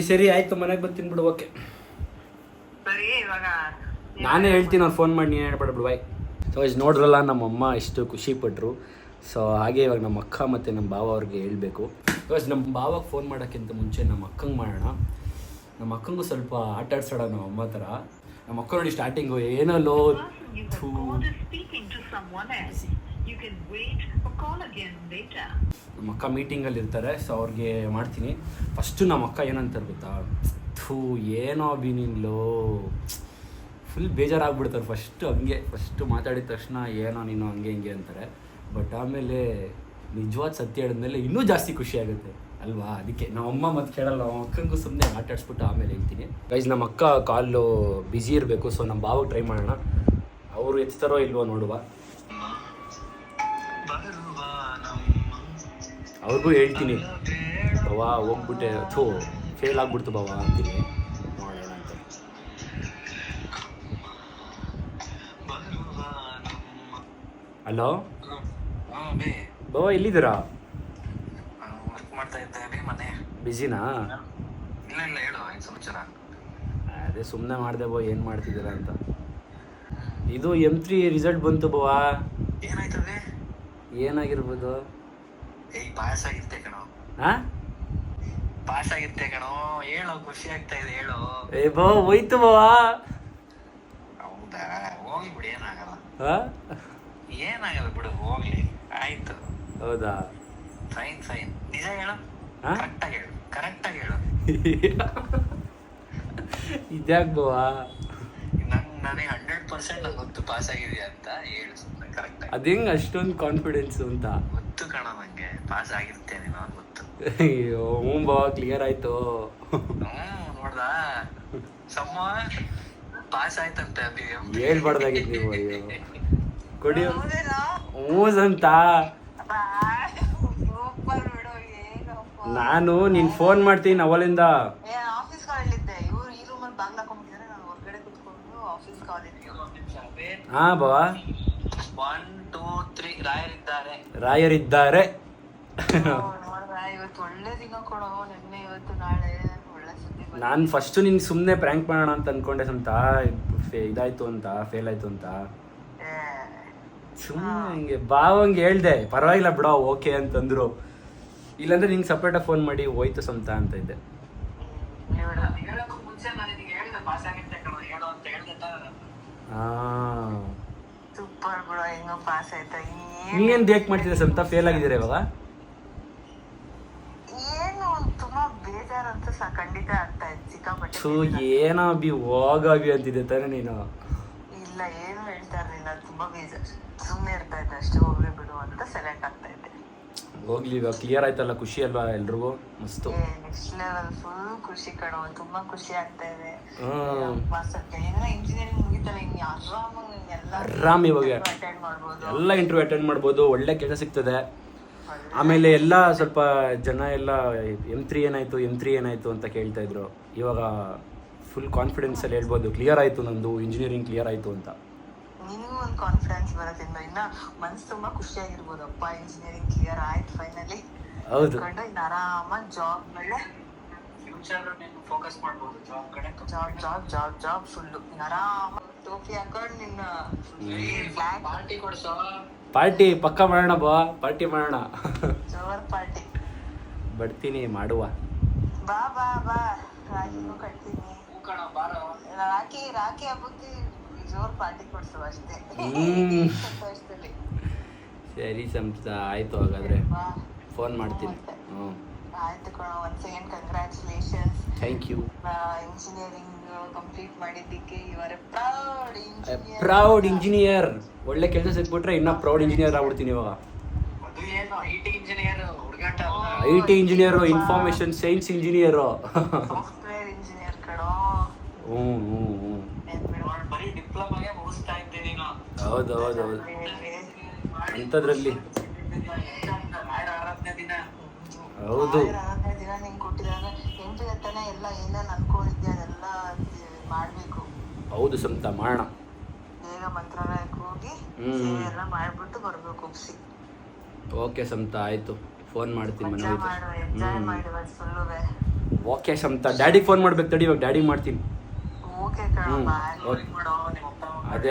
ಸರಿ ಆಯ್ತು, ಮನೆಗೆ ಬರ್ತೀನಿ ಬಿಡು. ಓಕೆ ಸರಿ, ಇವಾಗ ನಾನೇ ಹೇಳ್ತೀನಿ, ಅವ್ರು ಫೋನ್ ಮಾಡಿ ನೀನು ಹೇಳ್ಬೇಡ ಬಿಡು. ಬಾಯ್. ಸೊ ನೋಡ್ರಲ್ಲ, ನಮ್ಮಮ್ಮ ಎಷ್ಟು ಖುಷಿ ಪಟ್ಟರು. ಸೊ ಹಾಗೆ ಇವಾಗ ನಮ್ಮ ಅಕ್ಕ ಮತ್ತು ನಮ್ಮ ಭಾವ ಅವ್ರಿಗೆ ಹೇಳ್ಬೇಕು. ಬಿಕಾಸ್ ನಮ್ಮ ಭಾವಗೆ ಫೋನ್ ಮಾಡೋಕ್ಕಿಂತ ಮುಂಚೆ ನಮ್ಮ ಅಕ್ಕಂಗೆ ಮಾಡೋಣ. ನಮ್ಮ ಅಕ್ಕಂಗೂ ಸ್ವಲ್ಪ ಆಟ ಆಡ್ಸೋಣ ನಮ್ಮ ಅಮ್ಮ ಥರ. ನಮ್ಮ ಅಕ್ಕ ನೋಡಿ ಸ್ಟಾರ್ಟಿಂಗು ಏನೋ ಲೋ ನಮ್ಮ ಅಕ್ಕ ಮೀಟಿಂಗಲ್ಲಿ ಇರ್ತಾರೆ. ಸೊ ಅವ್ರಿಗೆ ಮಾಡ್ತೀನಿ. ಫಸ್ಟು ನಮ್ಮ ಅಕ್ಕ ಏನಂತಾರೆ ಗೊತ್ತಾ, ಏನೋ ಅಭಿ ನೀನು ಫುಲ್ ಬೇಜಾರಾಗ್ಬಿಡ್ತಾರೆ. ಫಸ್ಟು ಮಾತಾಡಿದ ತಕ್ಷಣ ಏನೋ ನೀನು ಹಂಗೆ ಹಿಂಗೆ ಅಂತಾರೆ. ಬಟ್ ಆಮೇಲೆ ನಿಜವಾದ ಸತ್ಯ ಹೇಳಿದ್ಮೇಲೆ ಇನ್ನೂ ಜಾಸ್ತಿ ಖುಷಿ ಆಗುತ್ತೆ ಅಲ್ವಾ? ಅದಕ್ಕೆ ನಮ್ಮ ಅಮ್ಮ ಮತ್ತೆ ಕೇಳಲ್ಲ, ನಮ್ಮ ಅಕ್ಕಂಗೂ ಸುಮ್ಮನೆ ಆಟಾಡಿಸ್ಬಿಟ್ಟು ಆಮೇಲೆ ಹೇಳ್ತೀನಿ. ಗೈಸ್, ನಮ್ಮ ಅಕ್ಕ ಕಾಲು ಬ್ಯುಸಿ ಇರಬೇಕು. ಸೊ ನಮ್ಮ ಭಾವಗೆ ಟ್ರೈ ಮಾಡೋಣ, ಅವರು ಎತ್ತಾರೋ ಇಲ್ವೋ ನೋಡುವ. ಅವ್ರಿಗೂ ಹೇಳ್ತೀನಿ, ಬಾವಾ ಹೋಗ್ಬಿಟ್ಟೆ ಫೇಲ್ ಆಗ್ಬಿಡ್ತು ಬಾವಾ ಅಂತೀನಿ, ನೋಡೋಣ ಅಂತ. ಹಲೋ ಬಾವಾ, ಎಲ್ಲಿದ್ದೀರಾ? ಮಾಡ್ತಾ ಇದ್ದೇವೆ ಮನೆ. ಬ್ಯುಸಿನಾ? ಇಲ್ಲ ಹೇಳು ಏನು ಸಮಾಚಾರ. ಅದೇ ಸುಮ್ಮನೆ ಮಾಡಿದೆ ಬೋ, ಏನು ಮಾಡ್ತಿದ್ದೀರಾ ಅಂತ. ಇದು M3 ರಿಸಲ್ಟ್ ಬಂತು ಬವಾ. ಏನಾಯ್ತದೆ? ಏನಾಗಿರ್ಬೋದು? ಪಾಸ್ ಆಗಿರ್ತೆ ಕಣೋ. ಹಾಂ, ಪಾಸ್ ಆಗಿರ್ತೆ ಕಣೋ, ಹೇಳು, ಖುಷಿ ಆಗ್ತಾ ಇದೆ ಹೇಳು. ಏ ಬೋ ಹೋಯ್ತು ಬವಾ. ಹೌದಾ, ಹೋಗ್ಲಿ ಬಿಡು, ಏನಾಗಲ್ಲ. ಹಾಂ, ಏನಾಗಲ್ಲ ಬಿಡು, ಹೋಗ್ಲಿ, ಆಯ್ತು. ಹೌದಾ? ಫೈನ್ ಫೈನ್, ನಿಜ ಹೇಳು. ಹಾಂ, ಕರೆಕ್ಟಾಗಿ ಹೇಳು, ಕರೆಕ್ಟಾಗಿ ಹೇಳು. ಇದ್ಯಾಕೆ ಬವಾ? ನನಗೆ 100% ಗೊತ್ತು ಪಾಸ್ ಆಗಿದೆಯಾ ಅಂತ. ಹೇಳು ಸುಮ್ಮನೆ ಕರೆಕ್ಟಾಗಿ. ಅದು ಹೆಂಗೆ ಅಷ್ಟೊಂದು ಕಾನ್ಫಿಡೆನ್ಸು ಅಂತ? ಗೊತ್ತು ಕಣ, ನಂಗೆ ಪಾಸ್ ಆಗಿರ್ತೇನೆ ನಾನು, ಗೊತ್ತು. ಅಯ್ಯೋ ಹ್ಞೂ ಬವಾ, ಕ್ಲಿಯರ್ ಆಯಿತು. ನೋಡ್ದಾ ಸಮ್ಮ ಪಾಸ್ ಆಯ್ತಂತೆ. ಹೇಳ್ಬಾರ್ದಾಗಿತ್ತು ನೀವು. ಅಯ್ಯೋ ಕೊಡಿ ಹ್ಞೂ ಅಂತ. ಸೂಪರ್ ಬಿಡು. ಏನಪ್ಪ, ನಾನು ನೀನು ಫೋನ್ ಮಾಡ್ತೀನಿ ಅವಲಿಂದ. ಆಫೀಸ್ ಕಾಲಿದ್ದೆ. ಇವ್ರು ಈ ರೂಮಲ್ಲಿ ಬಾಗ್ಲ ಹಾಕೊಂಡ್ಬಿಟ್ಟಿದ್ದಾರೆ, ನಾನು ಹೊರಗಡೆ ಕುತ್ಕೊಂಡು ಆಫೀಸ್ ಕಾಲಿದ್ದೆ. ಹಾ ಬವಾ. 1 2 3 ರಾಯರಿದ್ದಾರೆ. ರಾಯರಿದ್ದಾರೆ. ನೋಡ್ದ, ಇವತ್ತು ಒಳ್ಳೆ ದಿನ ಕೊಡೋ. ನಿನ್ನೆ ಇವತ್ತು ನಾಳೆ ಒಳ್ಳೆ ಸುದ್ದಿ ಬಂದಿದೆ. ನಾನು ಫಸ್ಟು ನಿನ್ಗೆ ಸುಮ್ಮನೆ ಪ್ರ್ಯಾಂಕ್ ಮಾಡೋಣ ಅಂತ ಅನ್ಕೊಂಡೆ ಸಂತ. ಇದಾಯ್ತು ಅಂತ, ಫೇಲ್ ಆಯ್ತು ಅಂತ. ಸುಮ್ಮನೆ ಹಿಂಗೆ ಬಾವಂಗೆ ಹೇಳ್ದೆ, ಪರವಾಗಿಲ್ಲ ಬಿಡೋ ಓಕೆ ಅಂತಂದ್ರು. ಇಲ್ಲಾಂದ್ರೆ ನಿಂಗೆ ಸಪ್ರೇಟಾಗಿ ಫೋನ್ ಮಾಡಿ ಹೋಯ್ತು ಸಂತ ಅಂತ ಇದ್ದೆ. ಹೇಳಕ್ಕೂ ಮುಂಚೆ ನಾನು ನಿನಗೆ ಹೇಳಿದೆ ಪಾಸ್ ಆಗಿರ್ತೆ ಕಣ, ಹೇಳು ಅಂತ ಹೇಳ್ದೆ ತಾನೆ. ಹಾಂ, ಸೂಪರ್ ಬಿಡು, ಹೆಂಗೋ ಪಾಸ್ ಆಯ್ತಾ. ನೀನೇನು ರಿಯಾಕ್ಟ್ ಮಾಡ್ತಿದ್ದೆ ಸಂತ? ಫೇಲ್ ಆಗಿದ್ದೀರಾ ಇವಾಗ? ಏನು ತುಂಬಾ ಬೇಜಾರಂತ ಖಂಡಿತ ಆಗ್ತಾ ಇತ್ತು, ಸಿಕ್ಕಾಪಟ್ಟೆ. ಸೊ ಏನೋ ಬಿ ಹೋಗಿ ಅಂತಿದ್ದೆ ತಾನೆ ನೀನು? ಇಲ್ಲ, ಏನು ಹೇಳ್ತಾ ಇರ್ಲಿಲ್ಲ, ತುಂಬಾ ಬೇಜಾರು. ಸುಮ್ಮನೆ ಇರ್ತಾ ಇದ್ದೆ ಅಷ್ಟೇ, ಹೋಗ್ಲಿ ಬಿಡು ಅಂತ ಸೆಲೆಕ್ಟ್ ಆಗ್ತಾ ಇದ್ದೆ. ಹೋಗ್ಲಿ, ಇವಾಗ ಕ್ಲಿಯರ್ ಆಯ್ತಲ್ಲ, ಖುಷಿ ಅಲ್ವಾ ಎಲ್ರಿಗೂ? ಮಸ್ತು. ನೆಕ್ಸ್ಟ್ ಲೆವೆಲ್, ಫುಲ್ ಖುಷಿ ಕಣೋ, ತುಂಬಾ ಖುಷಿ ಆಗ್ತಾ ಇದೆ. ಹ್ಮ್, ಏನೋ ಇಂಜಿನಿಯರಿಂಗ್ ಮುಗಿತಲ್ಲ, ಇನ್ನು ಆರಾಮಾಗಿ ಆರಾಮ್ ಇವಾಗ ಅಟೆಂಡ್ ಮಾಡ್ಬೋದು. ಎಲ್ಲ ಇಂಟರ್ವ್ಯೂ ಅಟೆಂಡ್ ಮಾಡ್ಬೋದು, ಒಳ್ಳೆ ಕೆಲಸ ಸಿಗ್ತದೆ. ಆಮೇಲೆ ಎಲ್ಲ ಸ್ವಲ್ಪ ಜನ ಎಲ್ಲ M3 ಏನಾಯ್ತು ಅಂತ ಕೇಳ್ತಾ ಇದ್ರು. ಇವಾಗ ಫುಲ್ ಕಾನ್ಫಿಡೆನ್ಸಲ್ಲಿ ಹೇಳ್ಬೋದು, ಕ್ಲಿಯರ್ ಆಯಿತು ನಂದು ಇಂಜಿನಿಯರಿಂಗ್, ಕ್ಲಿಯರ್ ಆಯಿತು ಅಂತ. ನಿನಗೂ ಒಂದು ಕಾನ್ಫಿಡೆನ್ಸ್ ಬರೋದ್ರಿಂದ ಇನ್ನ ಮನ್ಸು ತುಂಬಾ ಖುಷಿಯಾಗಿರ್ಬೋದು. ಅಪ್ಪ ಇಂಜಿನಿಯರಿಂಗ್ ಕ್ಲಿಯರ್ ಆಯ್ತು ಫೈನಲಿ. ಹೌದು, ಇನ್ನು ಆರಾಮಾಗಿ ಜಾಬ್ ಮೇಲೆ ಫ್ಯೂಚರ್ ನೀನು ಫೋಕಸ್ ಮಾಡ್ಬೋದು, ಜಾಬ್ ಕಡೆ. ಜಾಬ್ ಫುಲ್ಲು ಇನ್ನು ಆರಾಮಾಗಿ ಟೋಪಿ ಹಾಕೊಂಡು ನಿನ್ನ ಫ್ಲಾಗ್ ಪಾರ್ಟಿ ಕೊಡ್ಸೋ. ಪಾರ್ಟಿ ಪಕ್ಕ ಮಾಡೋಣ ಬಾ, ಪಾರ್ಟಿ ಮಾಡೋಣ. ಜೋರ್ ಪಾರ್ಟಿ ಬರ್ತೀನಿ, ಮಾಡುವ. ಬಾ ಬಾ ಬಾ, ರಾಖಿನೂ ಕಟ್ತೀನಿ. ಕಣ ಬಾರೋ. ರಾಖಿ ಹಬ್ಬಕ್ಕೆ ಜೋರ್ ಪಾರ್ಟಿ ಕೊಡ್ಸು ಅಷ್ಟೇ. ಸಂತೋಷದಲ್ಲಿ. ಸರಿ ಸಂಸ್ಥೆ, ಆಯಿತು. ಹಾಗಾದರೆ ಬಾ, ಫೋನ್ ಮಾಡ್ತೀನಿ. ಹ್ಞೂ, ಆಯ್ತು ಕಣ. Once again congratulations. Thank you. Engineering complete ಮಾಡಿದ್ದಕ್ಕೆ you are a proud engineer. Proud engineer. ಒಳ್ಳೆ ಕೆಲಸ ಸಿಕ್ಬಿಟ್ರೆ ಇನ್ನೂ ಪ್ರೌಡ್ ಇಂಜಿನಿಯರ್ ಆಗ್ಬಿಡ್ತೀನಿ ಇವಾಗ. ಅದು ಏನು IT ಇಂಜಿನಿಯರ್ ಹುಡುಗಾಟ ಅಲ್ಲ. IT engineer, information science engineer. Software engineer ಕಣೋ. ಹ್ಞೂ. ಬರೀ ಡಿಪ್ಲೊಮಾಗೆ ಮುಗಿಸ್ತಾ ಇದ್ದೆ ನೀನು. ಹೌದು. ಅಂಥದ್ರಲ್ಲಿ ಆರಾಧನೆ ದಿನ. ಹೌದು. ದಿನ ನಿಂಗೆ ಕೊಟ್ಟಿದಾಗ ಎಂಟು ಎತ್ತನೆ ಎಲ್ಲ ಏನೇನು ಅನ್ಕೊಂಡಿದ್ದೆ ಅದೆಲ್ಲ ಮಾಡಬೇಕು. ಹೌದು ಸಂತ, ಮಾಡೋಣ. ಬೇಗ ಮಂತ್ರಾಲಯಕ್ಕೆ ಹೋಗಿ ಎಲ್ಲ ಮಾಡ್ಬಿಟ್ಟು ಬರ್ಬೇಕು ಉಪ್ಸಿ. ಓಕೆ ಸಂತ, ಆಯಿತು. ಫೋನ್ ಮಾಡ್ತೀನಿ ಮನೆ ಹೋಯ್ತು. ಎಂಜಾಯ್ ಮಾಡುವ ಫುಲ್ಲುವೆ. ಓಕೆ ಸಂತ, ಡ್ಯಾಡಿಗೆ ಫೋನ್ ಮಾಡ್ಬೇಕು ತಡಿ, ಇವಾಗ ಡ್ಯಾಡಿಗೆ ಮಾಡ್ತೀನಿ. ಓಕೆ ಕಣ, ಬಾಯ್. ಅದೇ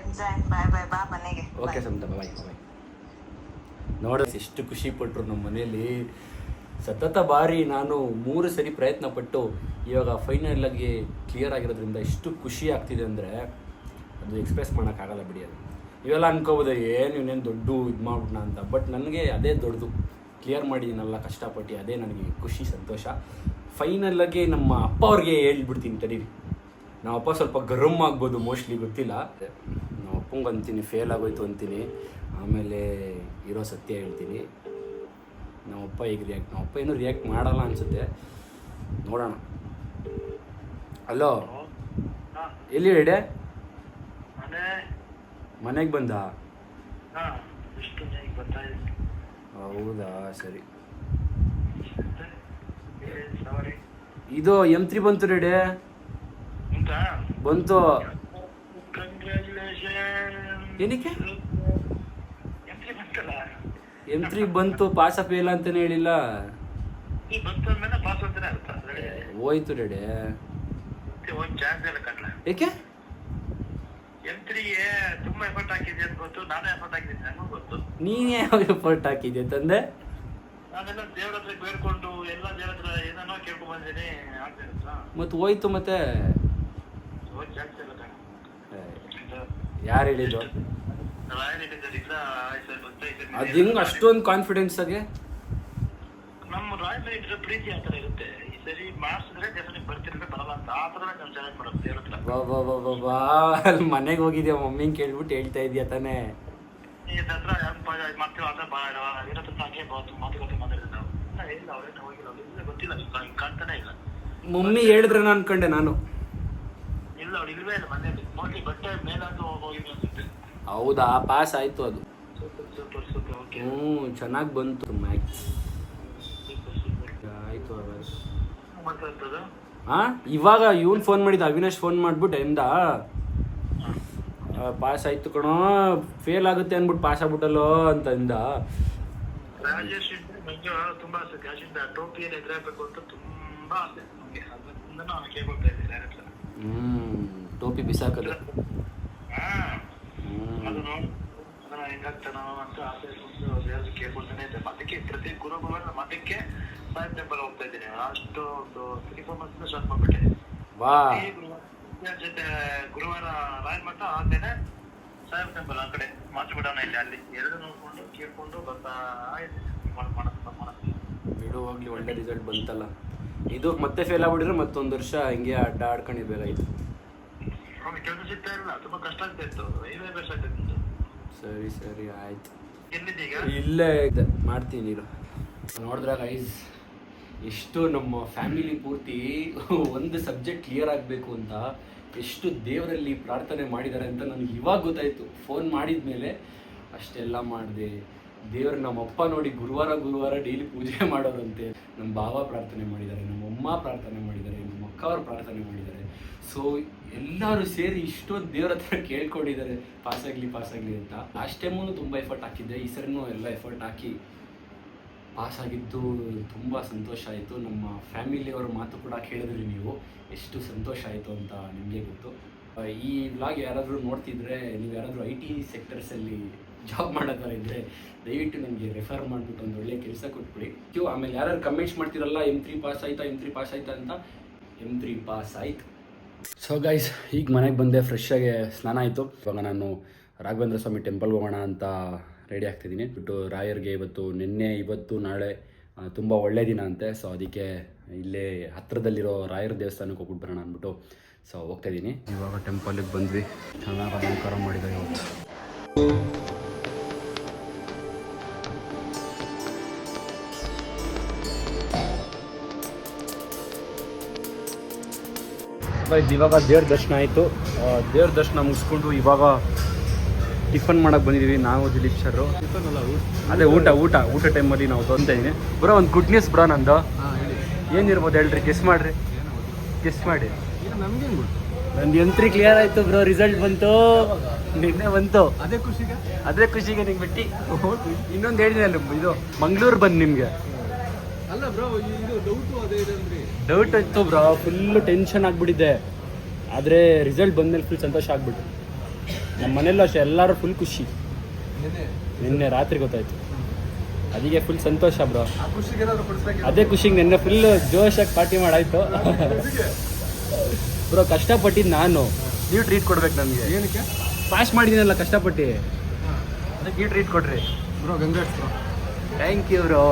ಎಂಜಾಯ್, ಬಾಯ್ ಬಾಯ್, ಬಾ ಮನೆಗೆ. ಓಕೆ ಸಂತ, ಬಾಯ್. ನೋಡ ಎಷ್ಟು ಖುಷಿ ಪಟ್ಟರು ನಮ್ಮ ಮನೇಲಿ. ಸತತ ಬಾರಿ ನಾನು 3 ಸರಿ ಪ್ರಯತ್ನ ಪಟ್ಟು ಇವಾಗ ಫೈನಲಾಗಿ ಕ್ಲಿಯರ್ ಆಗಿರೋದ್ರಿಂದ ಎಷ್ಟು ಖುಷಿ ಆಗ್ತಿದೆ ಅಂದರೆ ಅದು ಎಕ್ಸ್ಪ್ರೆಸ್ ಮಾಡೋಕ್ಕಾಗಲ್ಲ ಬಿಡಿ. ಅದು ಇವೆಲ್ಲ ಅನ್ಕೋಬೋದು, ಇನ್ನೇನು ದೊಡ್ಡ ಇದು ಮಾಡ್ಬಿಟ್ನ ಅಂತ. ಬಟ್ ನನಗೆ ಅದೇ ದೊಡ್ಡದು. ಕ್ಲಿಯರ್ ಮಾಡಿದ್ದೀನಲ್ಲ ಕಷ್ಟಪಟ್ಟು, ಅದೇ ನನಗೆ ಖುಷಿ, ಸಂತೋಷ. ಫೈನಲಾಗಿ ನಮ್ಮ ಅಪ್ಪ ಅವ್ರಿಗೆ ಹೇಳ್ಬಿಡ್ತೀನಿ ತಡೀರಿ. ನಮ್ಮ ಅಪ್ಪ ಸ್ವಲ್ಪ ಗರಂ ಆಗ್ಬೋದು, ಮೋಸ್ಟ್ಲಿ ಗೊತ್ತಿಲ್ಲ. ನಮ್ಮ ಅಪ್ಪಂಗೆ ಅಂತೀನಿ ಫೇಲ್ ಆಗೋಯ್ತು ಅಂತೀನಿ, ಆಮೇಲೆ ಇರೋ ಸತ್ಯ ಹೇಳ್ತೀನಿ. ನಮ್ಮಪ್ಪ ಈಗ ನಮ್ಮಪ್ಪ ಏನೂ ರಿಯಾಕ್ಟ್ ಮಾಡಲ್ಲ ಅನಿಸುತ್ತೆ, ನೋಡೋಣ. ಹಲೋ, ಎಲ್ಲಿ ರೆಡೆ? ಮನೆಗೆ ಬಂದ? ಹೌದಾ, ಸರಿ. ಇದು M3 ಬಂತು ರೆಡೆ, ಬಂತು. ಏನಕ್ಕೆ M3 ಬಂತು? ಪಾಸ ಫೇಲ್ ಅಂತಾನೆ ಹೇಳಿಲ್ಲ. ಹೋಯ್ತು ರೆಡಿ. ಒಂದ್ ಚಾನ್ಸ್ ಇಲ್ಲ ಕಣ್ಣ. ಏಕೆ M3ಗೆ ತುಂಬಾ ಎಫರ್ಟ್ ಹಾಕಿದ್ದೆ ಅಂತ ಗೊತ್ತು, ನಾನೇ ಎಫರ್ಟ್ ಹಾಕಿದ್ದೀನಿ, ನನಗೂ ಗೊತ್ತು. ನೀನೇ ಯಾವ ಎಫರ್ಟ್ ಹಾಕಿದ್ಯಾ ತಂದೆ? ನಾನೆಲ್ಲ ದೇವ್ರ ಹತ್ರ ಬೇಡ್ಕೊಂಡು ಎಲ್ಲ ದೇವ್ರ ಹತ್ರ ಏನೇನೋ ಕೇಳ್ಕೊಂಡ್ ಬಂದಿದ್ದೀನಿ, ಆಗ್ತಿರುತ್ತಾ? ಮತ್ತೆ ಹೋಯ್ತು ಮತ್ತೆ ಒಂದ್ ಚಾನ್ಸ್ ಇಲ್ಲ ಕಣ್ಣ. ಯಾರು ಹೇಳಿದ್ದು? ರಾಯಲ್ ಹೇಳಿದ್ದಾರೆ, ಇಲ್ಲ ಸರ್ ಗೊತ್ತಾಯ್ತು. ಅದು ಹೆಂಗ್ ಅಷ್ಟೊಂದು ಕಾನ್ಫಿಡೆನ್ಸ್ ಆಗಿ? ನಮ್ಮ ರಾಯಲ್ ಇದ್ರೆ ಪ್ರೀತಿ ಆ ಥರ ಇರುತ್ತೆ. ಈ ಸರಿ ಮಾಡಿಸಿದ್ರೆ ಡೆಫಿನೆಟ್ ಬರ್ತಿದ್ರೆ ಬರಲ್ಲ ಅಂತ ಆ ಥರ ನಾವು ಚೆನ್ನಾಗಿ ಮಾಡೋದು ದೇವ್ರ ಹತ್ರ. ಬಾ ಅಲ್ಲಿ ಮನೆಗೆ ಹೋಗಿದ್ಯಾ ಮಮ್ಮಿಂಗ್ ಕೇಳ್ಬಿಟ್ಟು ಹೇಳ್ತಾ ಇದೀಯ ತಾನೇ? ಈ ಹತ್ರ ಮಾಡ್ತೀವಿ ಆ ಥರ ಇರೋ ಹತ್ರ ಹಂಗೆ ಮಾತುಕತೆ ಮಾತಾಡಿದ್ರೆ ನಾವು ಇಲ್ಲ ಅವ್ರೇನು ಹೋಗಿಲ್ಲ, ಅವ್ರು ಗೊತ್ತಿಲ್ಲ, ಹಿಂಗೆ ಕಾಣ್ತಾನೆ ಇಲ್ಲ. ಮಮ್ಮಿ ಹೇಳಿದ್ರೆ ನಾನು ಅನ್ಕೊಂಡೆ ನಾನು. ಇಲ್ಲ ಅವ್ರು ಇಲ್ವೇ ಇಲ್ಲ ಮನೇಲಿ, ಮೋಸ್ಟ್ಲಿ ಬಟ್ಟೆ ಮೇಲಾದ್ರು ಹೋಗಿಲ್ಲ ಅನ್ಸುತ್ತೆ. ಹೌದಾ? ಪಾಸ್ ಆಯ್ತು ಅದು. Super okay. ಚೆನ್ನಾಗಿ ಬಂತು ಮ್ಯಾಕ್ಸ್. ಆಯ್ತು ಮಾತಾಡ್ತದ. ಇವಾಗ ಇವನ್ ಫೋನ್ ಮಾಡಿದ, ಅವಿನಾಶ್ ಫೋನ್ ಮಾಡ್ಬಿಟ್ಟು ಎಂದ ಪಾಸ್ ಆಯ್ತು ಕಣೋ, ಫೇಲ್ ಆಗುತ್ತೆ ಅನ್ಬಿಟ್ಟು ಪಾಸ್ ಆಗ್ಬಿಟ್ಟಲ್ಲೋ ಅಂತ ಇಂದ. ರಾಜೇಶ್ ಇದ್ರೆ ನಂಗೆ ತುಂಬಾ ಆಸೆ, ರಾಜೇಶ್ ಟೋಪಿಯಲ್ಲಿ ಎದುರಾಗಬೇಕು ಅಂತ ತುಂಬಾ ಆಸೆ ನಮಗೆ. ಅದರಿಂದ ನಾನು ಕೇಳ್ಕೊಳ್ತಾ ಇದ್ದೀನಿ ಯಾರ ಹತ್ರ. ಟೋಪಿ ಬಿಸಾಕಲ್ಲ. ಅದು ನೋಡಿ ಅದನ್ನ ಹೆಂಗಾಗ್ತಾನೋ ಅಂತ ಆಸೆ ದೇವ್ರಿಗೆ ಕೇಳ್ಕೊಳ್ತಾನೆ ಇದ್ದೆ. ಅದಕ್ಕೆ ಪ್ರತಿ ಗುರುಗಳ ಮಠಕ್ಕೆ ಸಾಯಿ ಟೆಂಪಲ್ ಹೋಗ್ತಾ ಇದ್ದೀನಿ. ಅಷ್ಟು ಒಂದು 3-4 months ಸ್ಟಾರ್ಟ್ ಮಾಡ್ಬಿಟ್ಟೆ. ವಾ ಜೊತೆ ಗುರುವಾರ ರಾಯಲ್ ಮಠ ಆದ್ಮೇಲೆ ಸಾಯಿ ಟೆಂಪಲ್ ಆ ಕಡೆ ಮಾತುಬಿಡೋಣ ಇಲ್ಲಿ, ಅಲ್ಲಿ ಎರಡು ನೋಡ್ಕೊಂಡು ಕೇಳ್ಕೊಂಡು ಬರ್ತಾ ಬಿಡು ಹೋಗ್ಲಿ, ಒಳ್ಳೆ ರಿಸಲ್ಟ್ ಬಂತಲ್ಲ. ಇದು ಮತ್ತೆ ಫೇಲ್ ಆಗ್ಬಿಟ್ಟಿದ್ರೆ ಮತ್ತೊಂದು ವರ್ಷ ಹಿಂಗೆ ಅಡ್ಡ ಆಡ್ಕೊಂಡಿರ್ಬೇಕಾಯ್ತು. ಅವ್ನಿಗೆ ಕೆಲಸ ಸಿಗ್ತಾ ಇರಲಿಲ್ಲ, ತುಂಬಾ ಕಷ್ಟ ಆಗ್ತಾ ಇತ್ತು, ರೈಲ್ವೆ ಬೇಸ್ ಆಗ್ತಿತ್ತು. ಸರಿ ಆಯ್ತು. ಎಲ್ಲಿದ್ದೀಗ? ಇಲ್ಲೇ ಇದೆ, ಮಾಡ್ತೀನಿ ಇರು. ನೋಡಿದ್ರೆ ಗೈಸ್, ಎಷ್ಟು ನಮ್ಮ ಫ್ಯಾಮಿಲಿ ಪೂರ್ತಿ ಒಂದು ಸಬ್ಜೆಕ್ಟ್ ಕ್ಲಿಯರ್ ಆಗಬೇಕು ಅಂತ ಎಷ್ಟು ದೇವರಲ್ಲಿ ಪ್ರಾರ್ಥನೆ ಮಾಡಿದ್ದಾರೆ ಅಂತ ನನಗೆ ಇವಾಗ ಗೊತ್ತಾಯಿತು. ಫೋನ್ ಮಾಡಿದ ಮೇಲೆ ಅಷ್ಟೆಲ್ಲ ಮಾಡಿದೆ. ದೇವ್ರು ನಮ್ಮಪ್ಪ ನೋಡಿ ಗುರುವಾರ ಡೈಲಿ ಪೂಜೆ ಮಾಡೋರಂತೆ. ನಮ್ಮ ಭಾವ ಪ್ರಾರ್ಥನೆ ಮಾಡಿದ್ದಾರೆ, ನಮ್ಮ ಅಮ್ಮ ಪ್ರಾರ್ಥನೆ ಮಾಡಿದ್ದಾರೆ, ನಮ್ಮ ಅಕ್ಕವ್ರು ಪ್ರಾರ್ಥನೆ ಮಾಡಿದ್ದಾರೆ. ಸೊ ಎಲ್ಲರೂ ಸೇರಿ ಇಷ್ಟೊಂದು ದೇವ್ರ ಹತ್ರ ಕೇಳ್ಕೊಂಡಿದ್ದಾರೆ ಪಾಸಾಗಲಿ ಅಂತ. ಲಾಸ್ಟ್ ಟೈಮೂ ತುಂಬ ಎಫರ್ಟ್ ಹಾಕಿದ್ದೆ, ಈ ಸರಿನೂ ಎಲ್ಲ ಎಫರ್ಟ್ ಹಾಕಿ ಪಾಸಾಗಿದ್ದು ತುಂಬ ಸಂತೋಷ ಆಯಿತು. ನಮ್ಮ ಫ್ಯಾಮಿಲಿಯವರ ಮಾತು ಕೂಡ ಕೇಳಿದ್ರಿ ನೀವು, ಎಷ್ಟು ಸಂತೋಷ ಆಯಿತು ಅಂತ ನಿಮಗೆ ಗೊತ್ತು. ಈ ವ್ಲಾಗ್ ಯಾರಾದರೂ ನೋಡ್ತಿದ್ರೆ, ನೀವು ಯಾರಾದರೂ IT ಸೆಕ್ಟರ್ಸಲ್ಲಿ ಜಾಬ್ ಮಾಡೋ ಥರ ಇದ್ದರೆ ದಯವಿಟ್ಟು ನನಗೆ ರೆಫರ್ ಮಾಡಿಬಿಟ್ಟು ಒಂದು ಒಳ್ಳೆ ಕೆಲಸ ಕೊಟ್ಬಿಡಿ. ಆಮೇಲೆ ಯಾರು ಕಮೆಂಟ್ಸ್ ಮಾಡ್ತಿರಲ್ಲ M3 ಪಾಸ್ ಆಯ್ತಾ ಅಂತ, M3 ಪಾಸ್ ಆಯ್ತು. ಸೊ ಗೈಸ್, ಈಗ ಮನೆಗೆ ಬಂದೆ, ಫ್ರೆಶ್ ಆಗಿ ಸ್ನಾನ ಆಯಿತು. ಇವಾಗ ನಾನು ರಾಘವೇಂದ್ರ ಸ್ವಾಮಿ ಟೆಂಪಲ್ಗೆ ಹೋಗೋಣ ಅಂತ ರೆಡಿ ಆಗ್ತಿದ್ದೀನಿ. ಬಿಟ್ಟು ರಾಯರ್ಗೆ ಇವತ್ತು ನಾಳೆ ತುಂಬ ಒಳ್ಳೆ ದಿನ ಅಂತೆ. ಸೊ ಅದಕ್ಕೆ ಇಲ್ಲೇ ಹತ್ತಿರದಲ್ಲಿರೋ ರಾಯರ ದೇವಸ್ಥಾನಕ್ಕೆ ಹೋಗ್ಬಿಟ್ಟು ಬರೋಣ ಅಂದ್ಬಿಟ್ಟು ಸೊ ಹೋಗ್ತಾ ಇದ್ದೀನಿ. ಇವಾಗ ಟೆಂಪಲಿಗೆ ಬಂದ್ವಿ, ಚೆನ್ನಾಗಿ ಅಲಂಕಾರ ಮಾಡಿದೆ ಇವತ್ತು. ಇವಾಗ ದೇವ್ರ ದರ್ಶನ ಆಯಿತು. ದೇವ್ರ ದರ್ಶನ ಮುಗಿಸ್ಕೊಂಡು ಇವಾಗ ಟಿಫನ್ ಮಾಡಕ್ಕೆ ಬಂದಿದ್ದೀವಿ ನಾವು ದಿಲೀಪ್ ಸರ್. ಅದೇ ಊಟ ಟೈಮಲ್ಲಿ ನಾವು ತೊಂತ ಇದ್ದೀನಿ. ಬ್ರೋ, ಒಂದು ಗುಡ್ ನ್ಯೂಸ್ ಬ್ರೋ ನಂದು. ಏನಿರ್ಬೋದು ಹೇಳ್ರಿ, ಗೆಸ್ ಮಾಡಿ. ನಂದು M3 ಕ್ಲಿಯರ್ ಆಯಿತು ಬ್ರೋ, ರಿಸಲ್ಟ್ ಬಂತು, ನಿನ್ನೆ ಬಂತು. ಅದೇ ಖುಷಿಗೆ ನಿಂಗೆ ಬಿಟ್ಟು ಇನ್ನೊಂದು ಹೇಳಿದೆ ಅಲ್ಲ, ಇದು ಮಂಗಳೂರು ಬಂದು ನಿಮಗೆ ಅಲ್ಲ ಬ್ರೋ, ಇದು ಡೌಟ್ ಇತ್ತು ಬ್ರೋ, ಫುಲ್ಲು ಟೆನ್ಷನ್ ಆಗಿಬಿಟ್ಟಿದ್ದೆ. ಆದರೆ ರಿಸಲ್ಟ್ ಬಂದಮೇಲೆ ಫುಲ್ ಸಂತೋಷ ಆಗ್ಬಿಟ್ಟು ನಮ್ಮ ಮನೆಯಲ್ಲೂ ಅಷ್ಟೇ ಎಲ್ಲರೂ ಫುಲ್ ಖುಷಿ. ನಿನ್ನೆ ರಾತ್ರಿ ಗೊತ್ತಾಯ್ತು, ಅದಕ್ಕೆ ಫುಲ್ ಸಂತೋಷ ಬ್ರೋ. ಅದೇ ಖುಷಿಗೆ ನಿನ್ನೆ ಫುಲ್ ಜೋಶಾಗಿ ಪಾರ್ಟಿ ಮಾಡಾಯ್ತು ಬ್ರೋ. ಕಷ್ಟಪಟ್ಟಿದ್ದು ನಾನು, ನೀವು ಟ್ರೀಟ್ ಕೊಡ್ಬೇಕು ನನಗೆ. ಏನಕ್ಕೆ ಪಾಸ್ ಮಾಡಿದ್ದೀನಲ್ಲ ಕಷ್ಟಪಟ್ಟು, ಅದಕ್ಕೆ ನೀವು ಟ್ರೀಟ್ ಕೊಡ್ರಿ bro. Congrats bro. Thank you bro.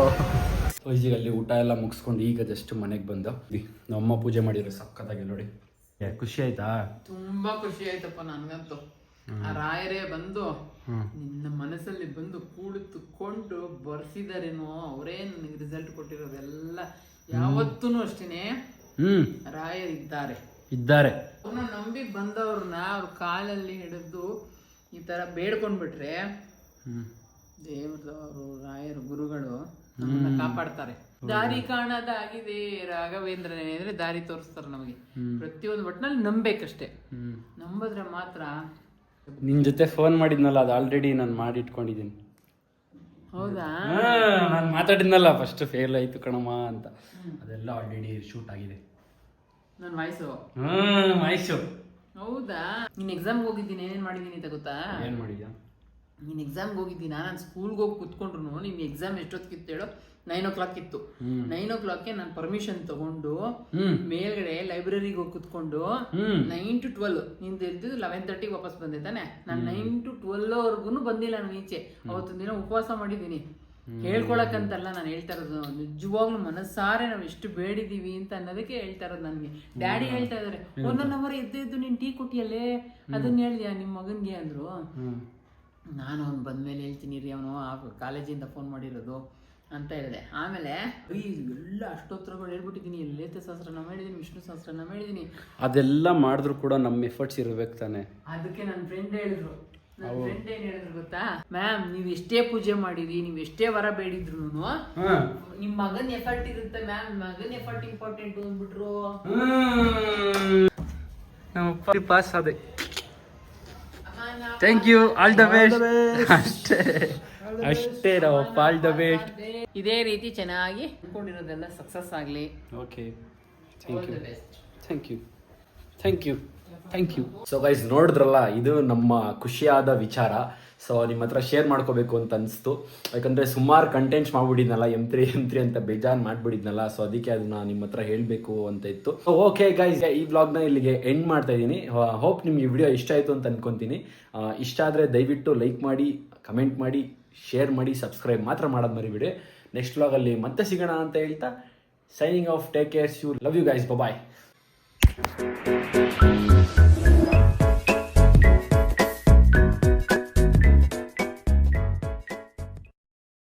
ಈಗ ಅಲ್ಲಿ ಊಟ ಎಲ್ಲ ಮುಗಿಸ್ಕೊಂಡು ಈಗ ಜಸ್ಟ್ ಮನೆಗೆ ಬಂದು ನಮ್ಮಮ್ಮ ಪೂಜೆ ಮಾಡಿದ್ರು ಸಕ್ಕತ್ತಾಗಿ ನೋಡಿ. ಖುಷಿ ಆಯ್ತಾ? ತುಂಬಾ ಖುಷಿ ಆಯ್ತಪ್ಪ ನನ್ಗಂತೂ. ಆ ರಾಯರೇ ಬಂದು ನಿನ್ನ ಮನಸ್ಸಲ್ಲಿ ಬಂದು ಕೂಡಿತುಕೊಂಡು ಬರ್ಸಿದಾರೇನೋ, ಅವರೇ ನನಗೆ ರಿಸಲ್ಟ್ ಕೊಟ್ಟಿರೋದೆಲ್ಲ. ಯಾವತ್ತೂ ಅಷ್ಟೇನೆ ರಾಯರಿದ್ದಾರೆ. ಅವ್ರನ್ನ ನಂಬಿ ಬಂದವ್ರನ್ನ ಅವ್ರ ಕಾಲಲ್ಲಿ ಹಿಡಿದು ಈ ತರ ಬೇಡ್ಕೊಂಡ್ಬಿಟ್ರೆ ದೇವ್ರದವರು ರಾಯರು ಗುರುಗಳು ನಮ್ಮನ್ನ ಕಾಪಾಡ್ತಾರೆ. ದಾರಿ ಕಾಣದಾಗಿದೆ ರಾಘವೇಂದ್ರನೇ ಅಂದ್ರೆ ದಾರಿ ತೋರಿಸ್ತಾರೆ ನಮಗೆ. ಪ್ರತಿಯೊಂದು ಒಟ್ಟಿನಲ್ಲಿ ನಂಬೇಕಷ್ಟೇ, ನಂಬಿದ್ರೆ ಮಾತ್ರ. ನಿನ್ ಜೊತೆ ಫೋನ್ ಮಾಡಿದ್ನಲ್ಲ, ಅದು ಆಲ್ರೆಡಿ ನಾನು ಮಾಡಿ ಇಟ್ಕೊಂಡಿದ್ದೀನಿ. ಹೌದಾ? ನಾನು ಮಾತಾಡಿದ್ನಲ್ಲ ಫಸ್ಟ್, ಫೇಲ್ ಆಯ್ತು ಕಣಮ್ಮ ಅಂತ, ಅದೆಲ್ಲ ಆಲ್ರೆಡಿ ಶೂಟ್ ಆಗಿದೆ. ನನ್ನ ವಾಯ್ಸು ಮೈಸು ಹೌದಾ? ನೀನ್ ಎಕ್ಸಾಮ್ಗೆ ಹೋಗಿದ್ದೀನಿ, ಏನೇನ್ ಮಾಡಿದ್ದೀನಿ ಅಂತ ಗೊತ್ತಾ? ಏನು ಮಾಡಿದ್ಯಾ? ನೀನ್ ಎಕ್ಸಾಮ್ಗೆ ಹೋಗಿದ್ದೀನಾ? ನಾನು ಸ್ಕೂಲ್ಗೆ ಹೋಗಿ ಕುತ್ಕೊಂಡ್ರು ನಿನ್ ಎಕ್ಸಾಮ್ ಎಷ್ಟೊತ್ತಿತ್ತು ಹೇಳೋ? 9 o'clock ಇತ್ತು. 9 o'clockಗೆ ನಾನು ಪರ್ಮಿಷನ್ ತಗೊಂಡು ಮೇಲ್ಗಡೆ ಲೈಬ್ರರಿಗೆ ಹೋಗಿ ಕುತ್ಕೊಂಡು 9 to 12 ನಿಂದು ಇರ್ತಿದ್ದು 11:30 ವಾಪಸ್ ಬಂದೆ ತಾನೆ. ನಾನು 9 to 12 ವರ್ಗು ಬಂದಿಲ್ಲ ನಾನು ಈಚೆ. ಅವತ್ತೊಂದು ದಿನ ಉಪವಾಸ ಮಾಡಿದ್ದೀನಿ. ಹೇಳ್ಕೊಳಕ್ಕಂತಲ್ಲ ನಾನು ಹೇಳ್ತಾ ಇರೋದು, ನಿಜವಾಗ್ಲೂ ಮನಸ್ಸಾರೆ ನಾವು ಎಷ್ಟು ಬೇಡಿದೀವಿ ಅಂತ ಅನ್ನೋದಕ್ಕೆ ಹೇಳ್ತಾ ಇರೋದು. ನನಗೆ ಡ್ಯಾಡಿ ಹೇಳ್ತಾ ಇದಾರೆ, 1 hour ಎದ್ದು ನೀನ್ ಟೀ ಕೊಟ್ಟಿಯಲ್ಲೇ, ಅದನ್ನ ಹೇಳಿದ್ಯಾ ನಿಮ್ಮ ಮಗನ್ಗೆ ಅಂದ್ರು. ನಾನು ಅವ್ನು ಬಂದ್ಮೇಲೆ ಹೇಳ್ತೀನಿ ರೀ, ಅವನು ಕಾಲೇಜಿಂದ ಫೋನ್ ಮಾಡಿರೋದು ಅಂತ ಹೇಳಿದೆ. ಆಮೇಲೆ ಎಲ್ಲ ಅಷ್ಟೋತ್ತರಗಳು ಹೇಳ್ಬಿಟ್ಟಿದ್ದೀನಿ, ಲಲಿತ ಸಹಸ್ರನಾಮ ಹೇಳಿದ್ದೀನಿ, ವಿಷ್ಣು ಸಹಸ್ರನಾಮ ಹೇಳಿದ್ದೀನಿ. ಅದೆಲ್ಲ ಮಾಡಿದ್ರು ಕೂಡ ನಮ್ಮ ಎಫರ್ಟ್ಸ್ ಇರ್ಬೇಕು ತಾನೆ. ಅದಕ್ಕೆ ನನ್ನ ಫ್ರೆಂಡ್ ಹೇಳಿದ್ರು, ಏನ್ ಹೇಳಿದ್ರು ಗೊತ್ತಾ? ಮ್ಯಾಮ್, ನೀವ್ ಎಷ್ಟೇ ಪೂಜೆ ಮಾಡಿರಿ, ನೀವ್ ಎಷ್ಟೇ ವರ ಬೇಡಿದ್ರು ನಿಮ್ ಮಗನ್ ಎಫರ್ಟ್ ಇರುತ್ತೆ ಮ್ಯಾಮ್, ಮಗನ್ ಎಫರ್ಟ್ ಇಂಪಾರ್ಟೆಂಟ್ ಅಂದ್ಬಿಟ್ರು. ನಮ್ಮ ಪಾಸ್ ಆದೆ. Thank you, all the best. ಅಷ್ಟೇ ನಾವು ಆಲ್ ದ ಬೆಸ್ಟ್. ಇದೇ ರೀತಿ ಚೆನ್ನಾಗಿ ಅನ್ಕೊಂಡಿರೋದೆಲ್ಲ ಸಕ್ಸಸ್ ಆಗ್ಲಿ. Okay, thank you. So guys, ನೋಡಿದ್ರಲ್ಲ, ಇದು ನಮ್ಮ ಖುಷಿಯಾದ ವಿಚಾರ. ಸೊ ನಿಮ್ಮ ಹತ್ರ ಶೇರ್ ಮಾಡ್ಕೋಬೇಕು ಅಂತ ಅನಿಸ್ತು. ಯಾಕಂದರೆ ಸುಮಾರು ಕಂಟೆಂಟ್ಸ್ ಮಾಡ್ಬಿಟ್ಟಿದ್ನಲ್ಲ, M3 ಅಂತ ಬೇಜಾನ್ ಮಾಡಿಬಿಟ್ಟಿದ್ನಲ್ಲ. ಸೊ ಅದಕ್ಕೆ ಅದನ್ನ ನಿಮ್ಮ ಹತ್ರ ಹೇಳಬೇಕು ಅಂತ ಇತ್ತು. ಓಕೆ ಗೈಸ್, ಈ ವ್ಲಾಗ್ನ ಇಲ್ಲಿಗೆ ಎಂಡ್ ಮಾಡ್ತಾ ಇದ್ದೀನಿ. ಹೋಪ್ ನಿಮ್ಗೆ ಈ ವಿಡಿಯೋ ಇಷ್ಟ ಆಯಿತು ಅಂತ ಅನ್ಕೊತೀನಿ. ಇಷ್ಟ ಆದರೆ ದಯವಿಟ್ಟು ಲೈಕ್ ಮಾಡಿ, ಕಮೆಂಟ್ ಮಾಡಿ, ಶೇರ್ ಮಾಡಿ, ಸಬ್ಸ್ಕ್ರೈಬ್ ಮಾತ್ರ ಮಾಡೋದು ಮರಿಬೇಡಿ. ನೆಕ್ಸ್ಟ್ ವ್ಲಾಗಲ್ಲಿ ಮತ್ತೆ ಸಿಗೋಣ ಅಂತ ಹೇಳ್ತಾ signing off. Take cares, you love you guys, bye.